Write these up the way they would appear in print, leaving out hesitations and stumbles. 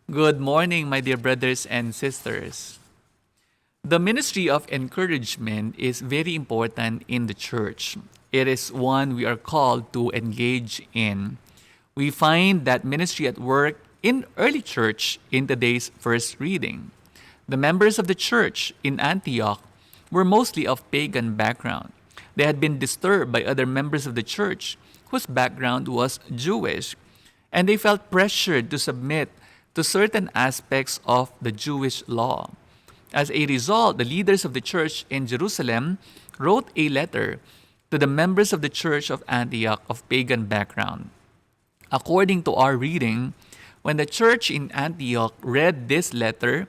Good morning, my dear brothers and sisters. The ministry of encouragement is very important in the church. It is one we are called to engage in. We find that ministry at work in early church in today's first reading. The members of the church in Antioch were mostly of pagan background. They had been disturbed by other members of the church whose background was Jewish, and they felt pressured to submit to certain aspects of the Jewish law. As a result, the leaders of the church in Jerusalem wrote a letter to the members of the church of Antioch of pagan background. According to our reading, when the church in Antioch read this letter,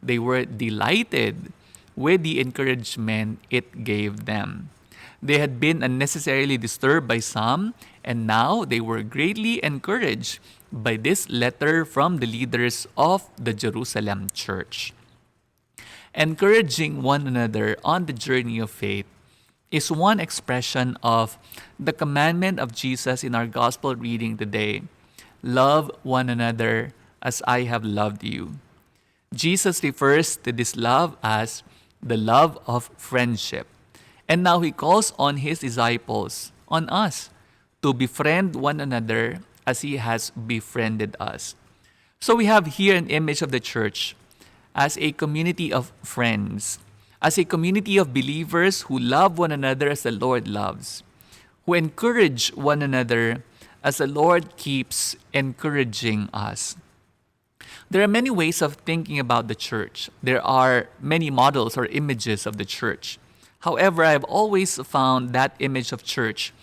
they were delighted with the encouragement it gave them. They had been unnecessarily disturbed by some, and now they were greatly encouraged by this letter from the leaders of the Jerusalem church. Encouraging one another on the journey of faith is one expression of the commandment of Jesus in our gospel reading today. Love one another as I have loved you. Jesus refers to this love as the love of friendship. And now he calls on his disciples, on us, to befriend one another as he has befriended us. So we have here an image of the church as a community of friends, as a community of believers who love one another as the Lord loves, who encourage one another as the Lord keeps encouraging us. There are many ways of thinking about the church. There are many models or images of the church. However, I have always found that image of church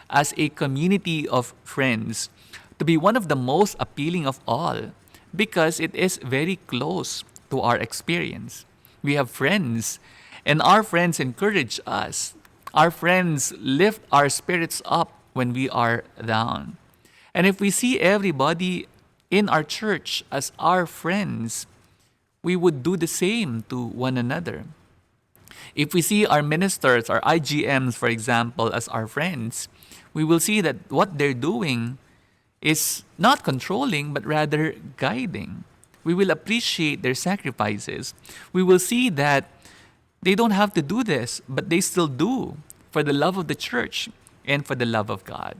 as a community of friends to be one of the most appealing of all because it is very close to our experience. We have friends, and our friends encourage us. Our friends lift our spirits up when we are down. And if we see everybody in our church as our friends, we would do the same to one another. If we see our ministers, our IGMs, for example, as our friends, we will see that what they're doing is not controlling, but rather guiding. We will appreciate their sacrifices. We will see that they don't have to do this, but they still do for the love of the church and for the love of God.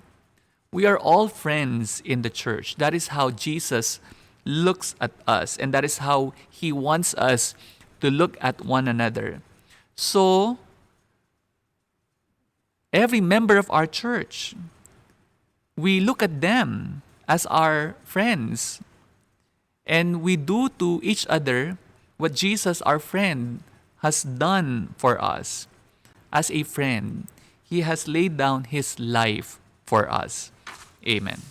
We are all friends in the church. That is how Jesus looks at us, and that is how he wants us to look at one another. So, every member of our church, we look at them as our friends, and we do to each other what Jesus, our friend, has done for us. As a friend, he has laid down his life for us. Amen.